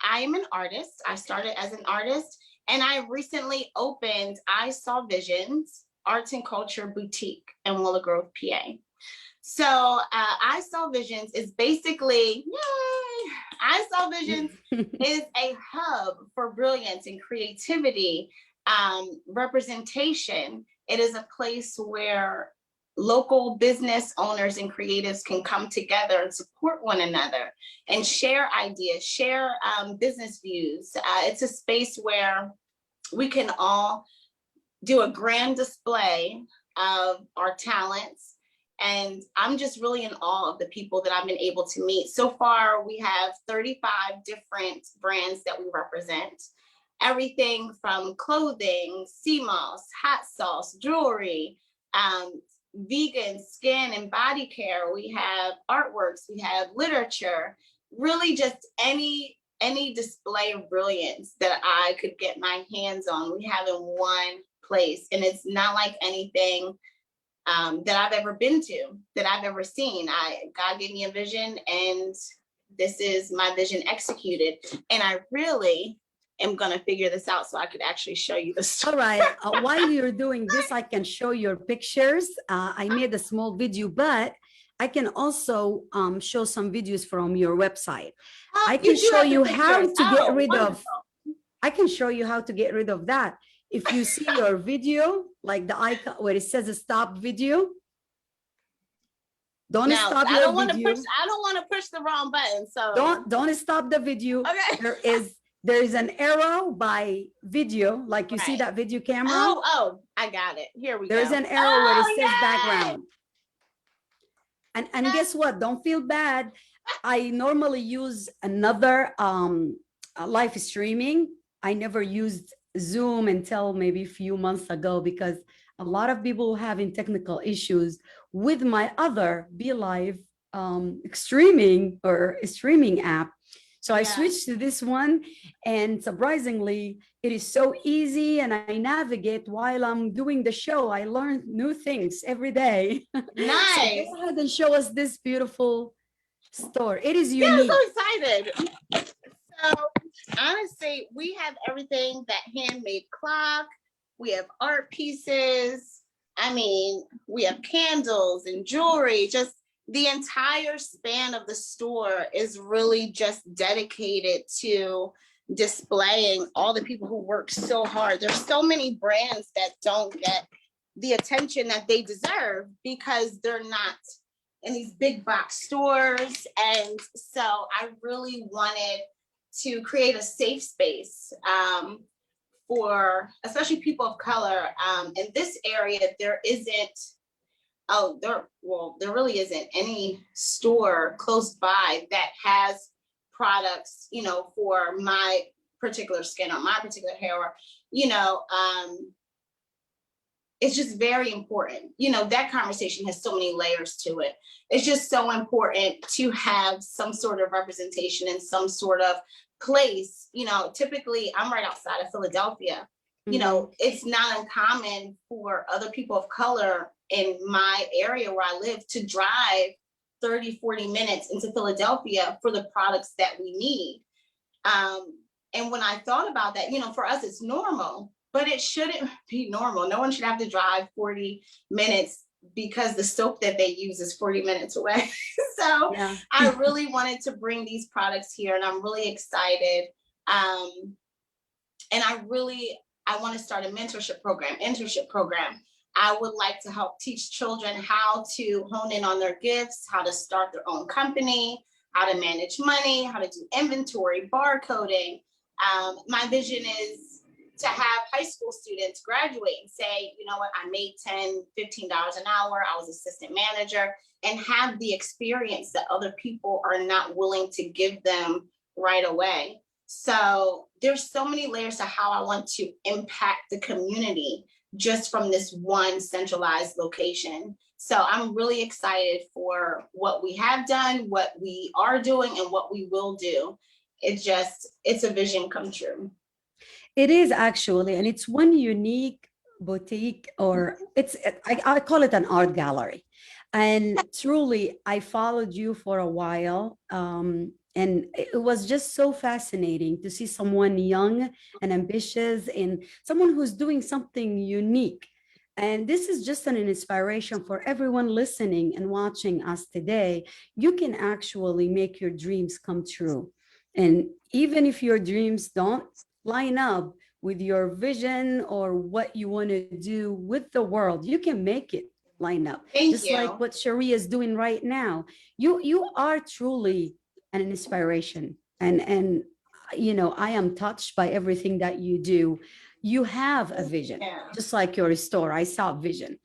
[SPEAKER 4] I am an artist. I started as an artist, and I recently opened I Saw Visions Arts and Culture Boutique in Willow Grove, PA. So I Saw Visions is basically, yay! I Saw Visions is a hub for brilliance and creativity, representation. It is a place where local business owners and creatives can come together and support one another and share ideas, share business views. It's a space where we can all do a grand display of our talents. And I'm just really in awe of the people that I've been able to meet. So far, we have 35 different brands that we represent. Everything from clothing, sea moss, hot sauce, jewelry, vegan skin and body care. We have artworks, we have literature, really just any display of brilliance that I could get my hands on, we have in one place. And it's not like anything that I've ever been to, that I've ever seen. God gave me a vision, and this is my vision executed. And I really am going to figure this out so I could actually show you the story.
[SPEAKER 1] All right. While you're doing this, I can show your pictures. I made a small video, but I can also show some videos from your website. I can show you how to get rid of. I can show you how to get rid of that. If you see your video, like the icon where it says stop video, don't stop your video.
[SPEAKER 4] I don't want to push the wrong button. So
[SPEAKER 1] don't stop the video. Okay. There is an arrow by video, like you see that video camera.
[SPEAKER 4] Oh, I got it. Here we go.
[SPEAKER 1] There's an arrow where it says background. And guess what? Don't feel bad. I normally use another live streaming. I never used Zoom until maybe a few months ago because a lot of people having technical issues with my other BeLive streaming app. So I switched to this one, and surprisingly, it is so easy, and I navigate while I'm doing the show. I learn new things every day.
[SPEAKER 4] Nice.
[SPEAKER 1] So go ahead and show us this beautiful store. It is unique.
[SPEAKER 4] Yeah, I'm so excited. So honestly, we have everything, that handmade clock. We have art pieces. I mean, we have candles and jewelry. Just the entire span of the store is really just dedicated to displaying all the people who work so hard. There's so many brands that don't get the attention that they deserve because they're not in these big box stores. And so I really wanted to create a safe space for especially people of color. In this area, there isn't oh, there really isn't any store close by that has products, you know, for my particular skin or my particular hair, or, you know, it's just very important. You know, that conversation has so many layers to it. It's just so important to have some sort of representation in some sort of place. You know, typically I'm right outside of Philadelphia. You know, it's not uncommon for other people of color in my area where I live to drive 30, 40 minutes into Philadelphia for the products that we need. And when I thought about that, you know, for us, it's normal, but it shouldn't be normal. No one should have to drive 40 minutes because the soap that they use is 40 minutes away. So yeah. I really wanted to bring these products here, and I'm really excited. And I want to start a internship program. I would like to help teach children how to hone in on their gifts, how to start their own company, how to manage money, how to do inventory, barcoding. My vision is to have high school students graduate and say, you know what, I made $10, $15 an hour. I was assistant manager, and have the experience that other people are not willing to give them right away. So there's so many layers to how I want to impact the community just from this one centralized location. So I'm really excited for what we have done, what we are doing, and what we will do. It's a vision come true.
[SPEAKER 1] It is actually, and it's one unique boutique, or I call it an art gallery. And truly, I followed you for a while. And it was just so fascinating to see someone young and ambitious and someone who's doing something unique. And this is just an inspiration for everyone listening and watching us today. You can actually make your dreams come true. And even if your dreams don't line up with your vision or what you want to do with the world, you can make it line up.
[SPEAKER 4] Thank you.
[SPEAKER 1] Like what Sharia is doing right now. You are truly an inspiration, and you know, I am touched by everything that you do. You have a vision, just like your store. I saw vision,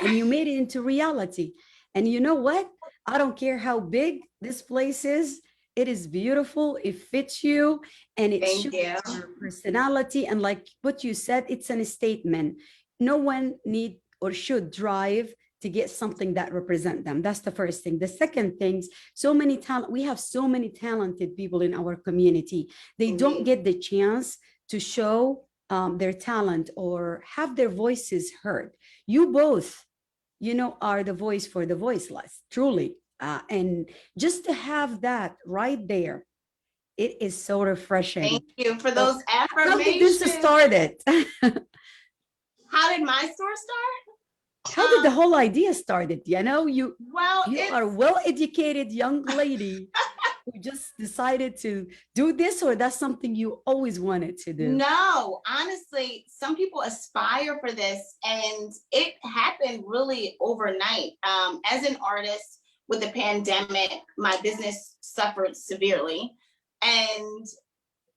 [SPEAKER 1] and you made it into reality. And you know what? I don't care how big this place is. It is beautiful. It fits you, and it shows your personality. And like what you said, it's a statement. No one need or should drive to get something that represent them. That's the first thing. The second thing, we have so many talented people in our community. They don't get the chance to show their talent or have their voices heard. You both, you know, are the voice for the voiceless, truly. And just to have that right there, it is so refreshing.
[SPEAKER 4] Thank you for those affirmations.
[SPEAKER 1] How did this started?
[SPEAKER 4] How did my store start?
[SPEAKER 1] How did the whole idea started? You know, you are a well-educated young lady who just decided to do this, or that's something you always wanted to do?
[SPEAKER 4] No, honestly, some people aspire for this, and it happened really overnight. As an artist with the pandemic, my business suffered severely, and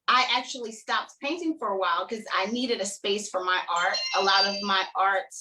[SPEAKER 4] I actually stopped painting for a while because I needed a space for my art. A lot of my art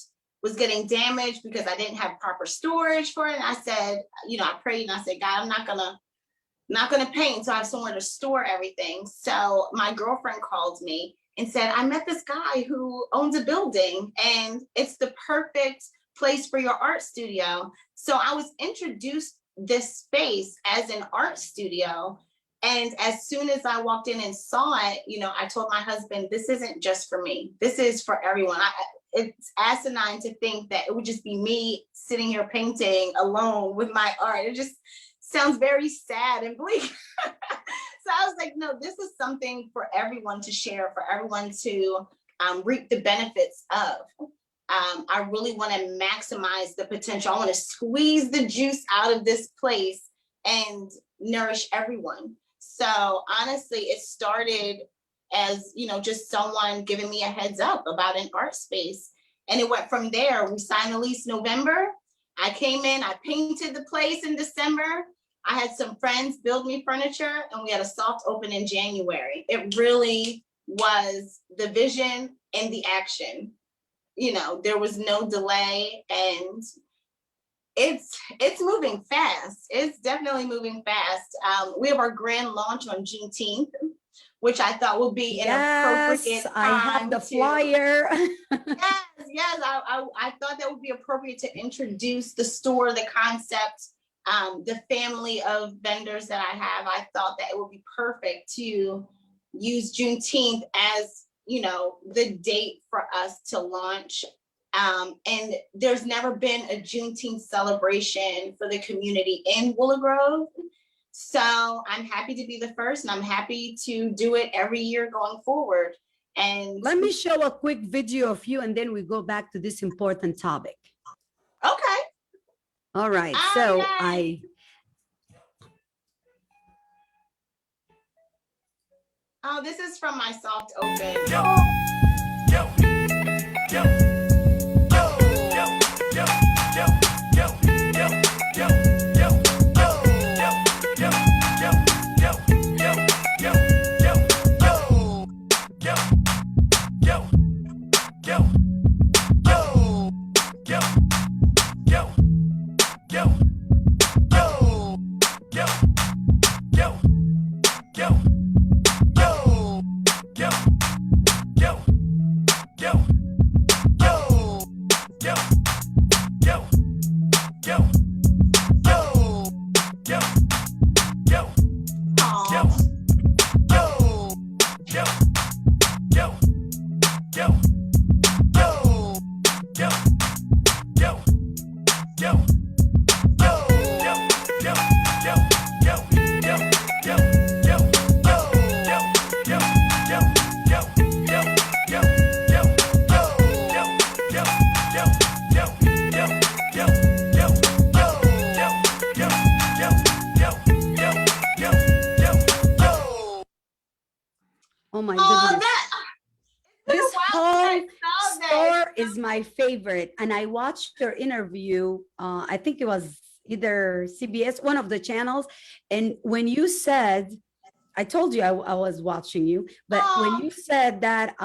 [SPEAKER 4] was getting damaged because I didn't have proper storage for it. And I said, you know, I prayed and I said, God, I'm not gonna paint until I have somewhere to store everything. So my girlfriend called me and said, I met this guy who owns a building and it's the perfect place for your art studio. So I was introduced this space as an art studio. And as soon as I walked in and saw it, you know, I told my husband, this isn't just for me. This is for everyone. It's asinine to think that it would just be me sitting here painting alone with my art. It just sounds very sad and bleak. So I was like, no, this is something for everyone to share, for everyone to reap the benefits of. I really want to maximize the potential. I want to squeeze the juice out of this place and nourish everyone. So honestly, it started as, you know, just someone giving me a heads up about an art space. And it went from there. We signed the lease November. I came in, I painted the place in December. I had some friends build me furniture, and we had a soft open in January. It really was the vision and the action. You know, there was no delay, and It's moving fast. It's definitely moving fast. We have our grand launch on Juneteenth, which I thought would be an appropriate
[SPEAKER 1] Yes, I have
[SPEAKER 4] time
[SPEAKER 1] the
[SPEAKER 4] to.
[SPEAKER 1] flyer.
[SPEAKER 4] Yes. I thought that would be appropriate to introduce the store, the concept, the family of vendors that I have. I thought that it would be perfect to use Juneteenth as, you know, the date for us to launch. And there's never been a Juneteenth celebration for the community in Willow Grove. So I'm happy to be the first, and I'm happy to do it every year going forward. And
[SPEAKER 1] Let me show a quick video of you, and then we go back to this important topic.
[SPEAKER 4] okay.
[SPEAKER 1] All right. So
[SPEAKER 4] Right. Oh, this is from my soft open. Oh my goodness. This whole store is my favorite. And I watched your interview. I think it was either CBS, one of the channels. And when you said, I told you I was watching you, but when you said that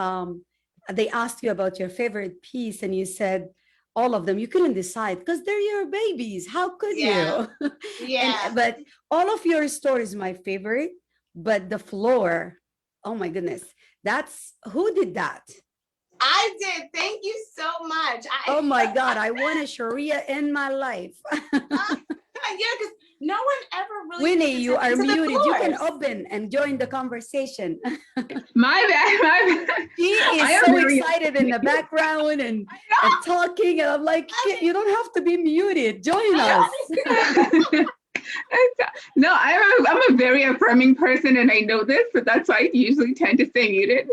[SPEAKER 4] they asked you about your favorite piece and you said all of them, you couldn't decide because they're your babies. How could you? Yeah.
[SPEAKER 1] But all of your store is my favorite, but the floor, oh my goodness. That's who did that?
[SPEAKER 4] I did. Thank you so much.
[SPEAKER 1] Oh my God, I want a Sharia in my life.
[SPEAKER 4] Yeah, because no one ever really.
[SPEAKER 1] Winnie, you are muted. You can
[SPEAKER 4] floors.
[SPEAKER 1] open and join the conversation.
[SPEAKER 2] My bad.
[SPEAKER 1] She is so excited in the background and talking. And I'm like, you don't have to be muted. Join us.
[SPEAKER 2] No, I'm a very affirming person, and I know this, but that's why I usually tend to stay muted.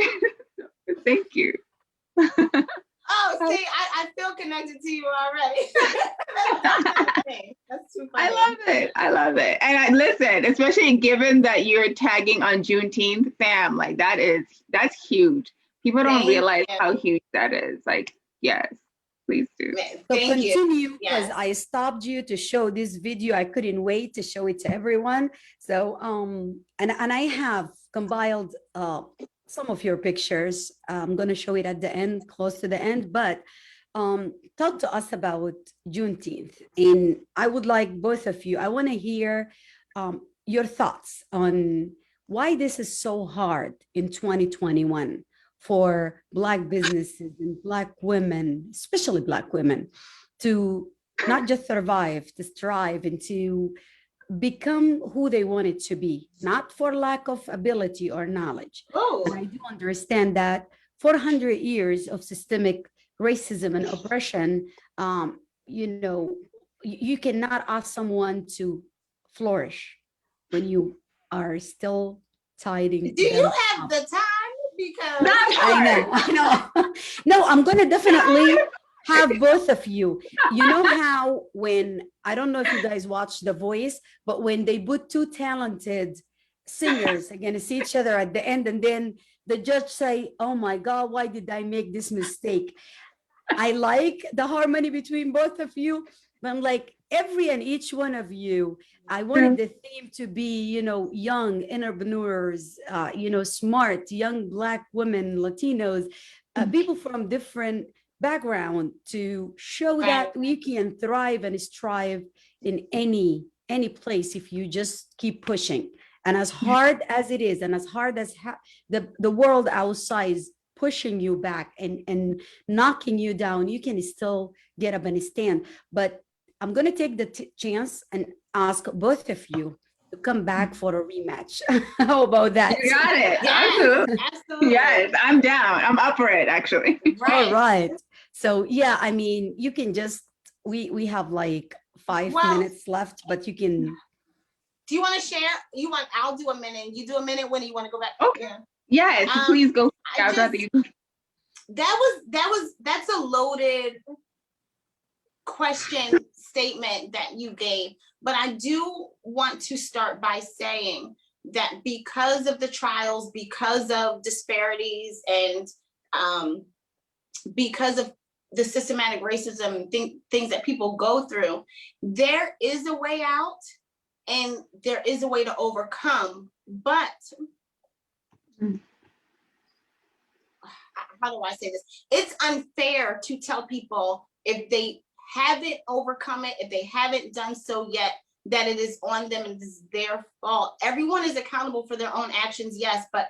[SPEAKER 2] Thank you.
[SPEAKER 4] Oh, see, I feel connected to you already. That's too funny.
[SPEAKER 2] I love it. And listen, especially given that you're tagging on Juneteenth, fam, like that's huge. People don't realize how huge that is. Like, yes, please do.
[SPEAKER 1] So continue, because I stopped you to show this video. I couldn't wait to show it to everyone. So, and I have compiled some of your pictures. I'm going to show it at the end, close to the end, but talk to us about Juneteenth. And I would like both of you, I want to hear your thoughts on why this is so hard in 2021 for Black businesses and Black women, especially Black women, to not just survive, to strive and to become who they wanted to be, not for lack of ability or knowledge. And I do understand that 400 years of systemic racism and oppression, you know, you cannot ask someone to flourish when you are still tidying.
[SPEAKER 4] Do you have the time? Because
[SPEAKER 1] I know. No, I'm going to definitely have both of you. You know how when, I don't know if you guys watch The Voice, but when they put two talented singers against each other at the end, and then the judge say, oh my God, why did I make this mistake? I like the harmony between both of you, but I'm like, every and each one of you, I wanted the theme to be, you know, young entrepreneurs, you know, smart, young Black women, Latinos, people from different background to show that we can thrive and strive in any place if you just keep pushing. And as hard as it is, and as hard as the world outside is pushing you back and knocking you down, you can still get up and stand. But I'm going to take the chance and ask both of you to come back for a rematch. How about that?
[SPEAKER 2] You got it.
[SPEAKER 4] Yes, absolutely.
[SPEAKER 2] Yes, I'm down. I'm up for it, actually.
[SPEAKER 1] All right. So yeah, I mean, you can just, we have like 5 minutes left, but you can.
[SPEAKER 4] Do you want to share? I'll do a minute. You do a minute. When do you want to go back?
[SPEAKER 2] Okay. Yes, please go.
[SPEAKER 4] That's a loaded question statement that you gave, but I do want to start by saying that because of the trials, because of disparities, and because of the systematic racism things that people go through, there is a way out and there is a way to overcome. But how do I say this? It's unfair to tell people if they haven't overcome it, if they haven't done so yet, that it is on them and it is their fault. Everyone is accountable for their own actions, yes, but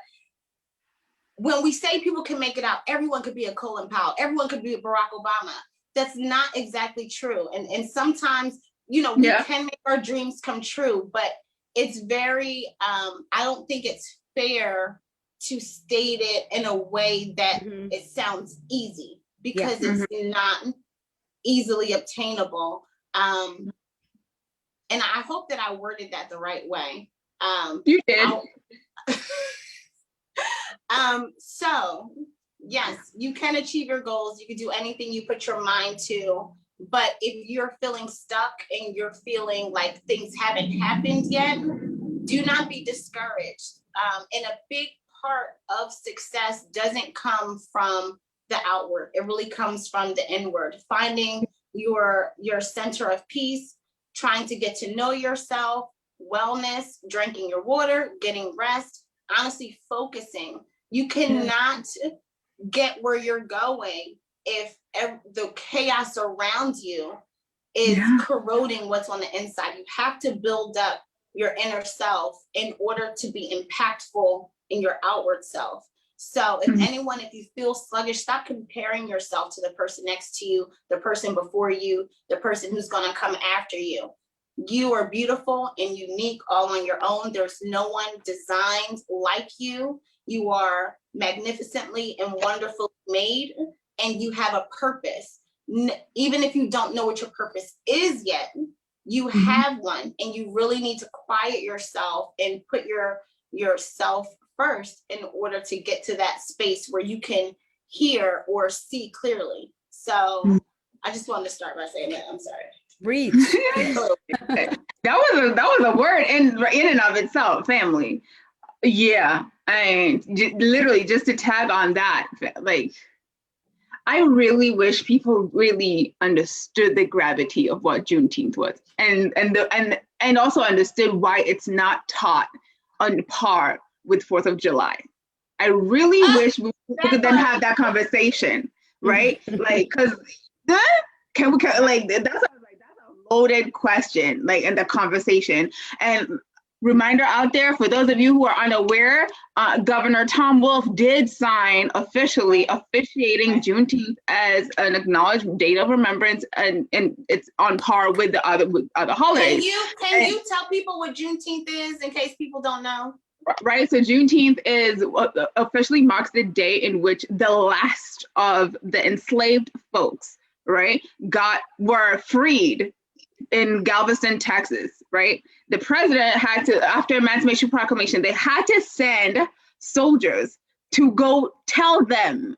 [SPEAKER 4] when we say people can make it out, everyone could be a Colin Powell, everyone could be a Barack Obama. That's not exactly true. And sometimes, we can make our dreams come true, but it's very, I don't think it's fair to state it in a way that it sounds easy, because it's not easily obtainable. And I hope that I worded that the right way.
[SPEAKER 2] You did.
[SPEAKER 4] So yes, you can achieve your goals. You can do anything you put your mind to. But if you're feeling stuck and you're feeling like things haven't happened yet, do not be discouraged. And a big part of success doesn't come from the outward. It really comes from the inward. Finding your center of peace, trying to get to know yourself, wellness, drinking your water, getting rest, honestly focusing. You cannot get where you're going if the chaos around you is corroding what's on the inside. You have to build up your inner self in order to be impactful in your outward self. So if you feel sluggish, stop comparing yourself to the person next to you, the person before you, the person who's going to come after you. You are beautiful and unique all on your own. There's no one designed like you. You are magnificently and wonderfully made, and you have a purpose. Even if you don't know what your purpose is yet, you have one, and you really need to quiet yourself and put yourself first in order to get to that space where you can hear or see clearly. So I just wanted to start by saying that. I'm sorry.
[SPEAKER 1] Breathe.
[SPEAKER 2] that was a word in and of itself, family. Yeah, and literally just to tag on that, like, I really wish people really understood the gravity of what Juneteenth was, and also understood why it's not taught on par with 4th of July. I really wish we could then have that conversation, right? Like, because that's a loaded question, like, in the conversation. And reminder out there, for those of you who are unaware, Governor Tom Wolf did sign officiating Juneteenth as an acknowledged date of remembrance, and it's on par with the other holidays.
[SPEAKER 4] Can you tell people what Juneteenth is in case people don't know?
[SPEAKER 2] Right, so Juneteenth officially marks the day in which the last of the enslaved folks, right, were freed in Galveston, Texas, right? The president had to, after Emancipation Proclamation, they had to send soldiers to go tell them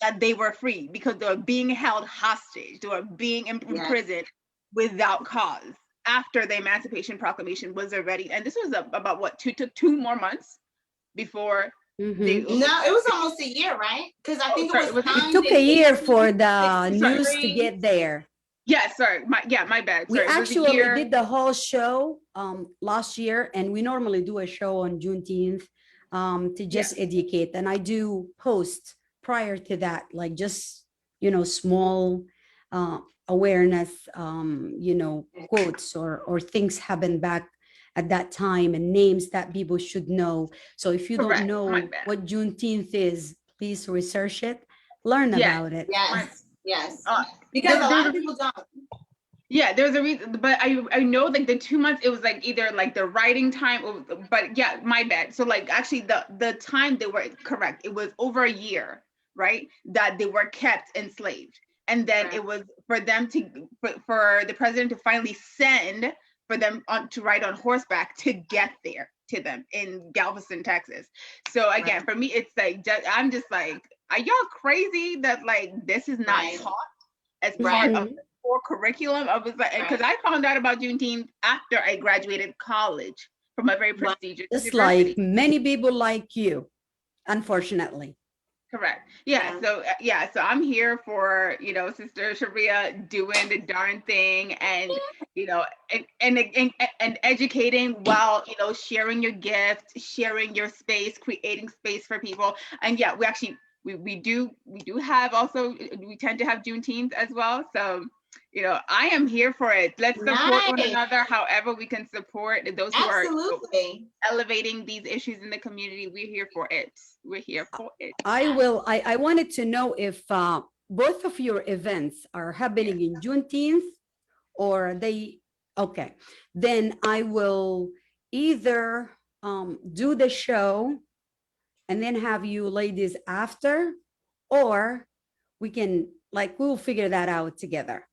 [SPEAKER 2] that they were free because they were being held hostage. They were being imprisoned without cause after the Emancipation Proclamation was already, and this was about took 2 more months before.
[SPEAKER 4] No, it was almost a year, right? Because I think
[SPEAKER 1] it took a year for the news to get there.
[SPEAKER 2] Yeah, sorry, my bad. Sorry,
[SPEAKER 1] we actually did the whole show last year, and we normally do a show on Juneteenth to just educate. And I do post prior to that, like just small awareness, quotes or things happen back at that time and names that people should know. So if you
[SPEAKER 2] Correct.
[SPEAKER 1] don't know
[SPEAKER 2] My bad.
[SPEAKER 1] what Juneteenth is, please research it, learn
[SPEAKER 2] Yes.
[SPEAKER 1] about it.
[SPEAKER 4] Yes. Because a lot of people don't.
[SPEAKER 2] Yeah, there's a reason, but I know like the 2 months, it was like either like the writing time, or, but yeah, my bad. So like actually the time they were correct, it was over a year, right? That they were kept enslaved. And then
[SPEAKER 4] Right.
[SPEAKER 2] it was for them for the president to finally send for them to ride on horseback to get there to them in Galveston, Texas. So again,
[SPEAKER 4] Right.
[SPEAKER 2] for me, it's like, I'm just like, are y'all crazy that like this is not
[SPEAKER 4] Right.
[SPEAKER 2] taught as
[SPEAKER 4] Right.
[SPEAKER 2] part of the core curriculum? I was like, because I found out about Juneteenth after I graduated college from a very prestigious
[SPEAKER 1] Just
[SPEAKER 2] university.
[SPEAKER 1] like many people like you, unfortunately.
[SPEAKER 2] Correct. Yeah. So I'm here for, Sister Sharia doing the darn thing, and and educating while sharing your gift, sharing your space, creating space for people. And yeah, we do have also, we tend to have Juneteenth as well. So I am here for it. Let's support one
[SPEAKER 4] Nice.
[SPEAKER 2] another however we can support those who are
[SPEAKER 4] Absolutely.
[SPEAKER 2] elevating these issues in the community. We're here for it. We're here for it.
[SPEAKER 1] I wanted to know if both of your events are happening in Juneteenth or okay. Then I will either do the show and then have you ladies after, or we'll figure that out together.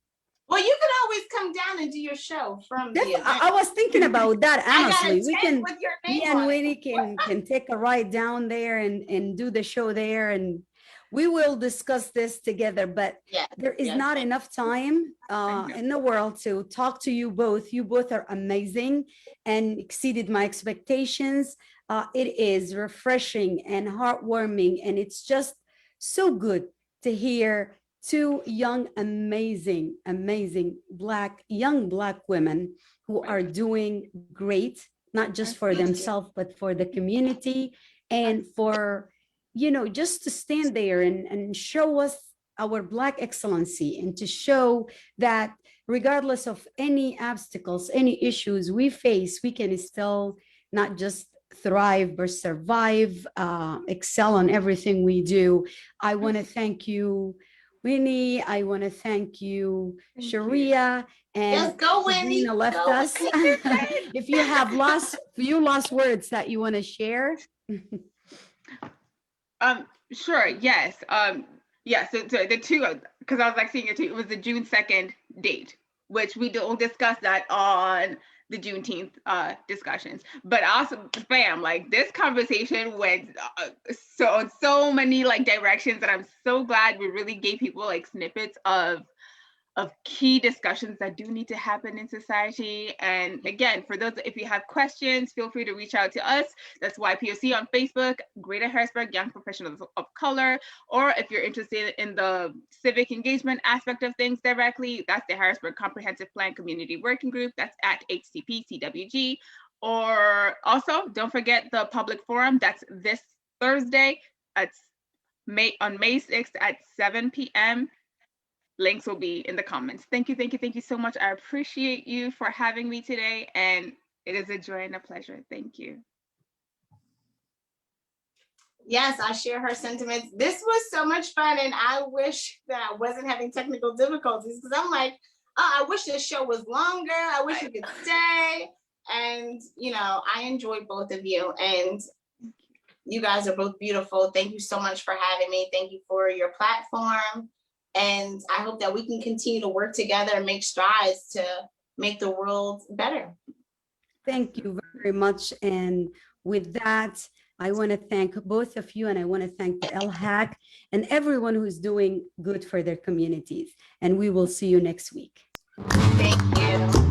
[SPEAKER 4] Well, you can always come down and do your show from the event.
[SPEAKER 1] I was thinking about that, honestly.
[SPEAKER 4] I got a tent with your name
[SPEAKER 1] me and
[SPEAKER 4] on
[SPEAKER 1] Winnie
[SPEAKER 4] it.
[SPEAKER 1] can take a ride down there and do the show there, and we will discuss this together. But there is not enough time in the world to talk to you both. You both are amazing and exceeded my expectations. It is refreshing and heartwarming, and it's just so good to hear two young, amazing young Black women who are doing great, not just for themselves, but for the community, and for, just to stand there and show us our Black excellency, and to show that regardless of any obstacles, any issues we face, we can still not just thrive, but survive, excel on everything we do. I want to thank you, Winnie. I want to thank you, Sharia. And
[SPEAKER 4] Just go, Winnie.
[SPEAKER 1] Sabrina left us. If you have last words that you want to share.
[SPEAKER 2] Sure. Yes. So the two, because I was like seeing it too, it was the June 2nd date, which we will discuss that on the Juneteenth discussions. But also, bam, like this conversation went so many like directions, that I'm so glad we really gave people like snippets of key discussions that do need to happen in society. And again, for those, if you have questions, feel free to reach out to us. That's YPOC on Facebook, Greater Harrisburg Young Professionals of Color. Or if you're interested in the civic engagement aspect of things directly, that's the Harrisburg Comprehensive Plan Community Working Group. That's at HCPCWG. Or also, don't forget the public forum. That's this Thursday on May 6th at 7 p.m. Links will be in the comments. Thank you so much. I appreciate you for having me today, and it is a joy and a pleasure. Thank you.
[SPEAKER 4] Yes, I share her sentiments. This was so much fun, and I wish that I wasn't having technical difficulties, because I'm like, oh, I wish this show was longer. I wish we could stay. And, I enjoyed both of you, and you guys are both beautiful. Thank you so much for having me. Thank you for your platform. And I hope that we can continue to work together and make strides to make the world better.
[SPEAKER 1] Thank you very much. And with that, I want to thank both of you, and I want to thank the LHACC and everyone who's doing good for their communities. And we will see you next week.
[SPEAKER 4] Thank you.